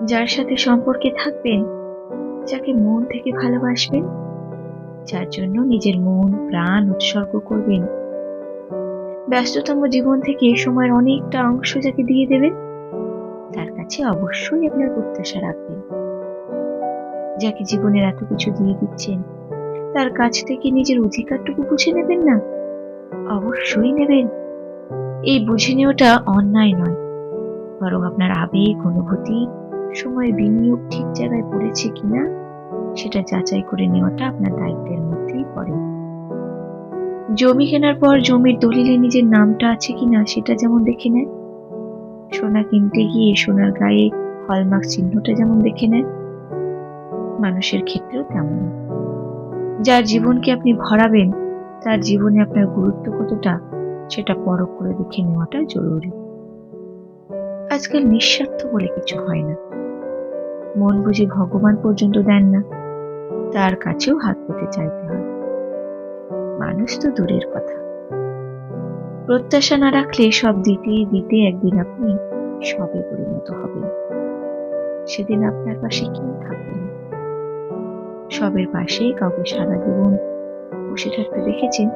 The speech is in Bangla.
যার সাথে সম্পর্কে থাকবেন, যাকে মন থেকে ভালোবাসবেন, যার জন্য নিজের মন প্রাণ উৎসর্গ করবেন, ব্যস্ততম জীবন থেকে সময়ের অনেকটা অংশ যাকে দিয়ে দেবেন, তার কাছে অবশ্যই আপনার প্রত্যাশা রাখবেন। যাকে জীবনের এত কিছু দিয়ে দিচ্ছেন, তার কাছ থেকে নিজের অধিকারটুকু বুঝে নেবেন না? অবশ্যই নেবেন। এই বুঝে নেওয়াটা অন্যায় নয়, বরং আপনার আবেগ, অনুভূতি, সময়ের বিনিয়োগ ঠিক জায়গায় পড়েছে কিনা সেটা যাচাই করে নেওয়াটা আপনার দায়িত্বের মধ্যেই পড়ে। জমি কেনার পর জমির দলিলে নিজের নামটা আছে কিনা সেটা যেমন দেখে নেয়, সোনা কিনতে গিয়ে সোনার গায়ে হলমার্ক চিহ্নটা যেমন দেখে নেয়, মানুষের ক্ষেত্রেও তেমন। যার জীবনকে আপনি ভরাবেন, তার জীবনে আপনার গুরুত্ব কতটা সেটা পরখ করে দেখে নেওয়াটা জরুরি। আজকাল নিঃস্বার্থ বলে কিছু হয় না। মন বুঝে ভগবান পর্যন্ত দেন না, তার কাছেও হাত পেতে চাইতে হয়। মানুষ তো দূরের কথা, প্রত্যাশা না রাখলে সব দিতে দিতে একদিন আপনি সবে পরিণত হবেন। সেদিন আপনার পাশে কেউ থাকবে না। সবের পাশে কাউকে সারা জীবন বসে থাকতে দেখেছেন?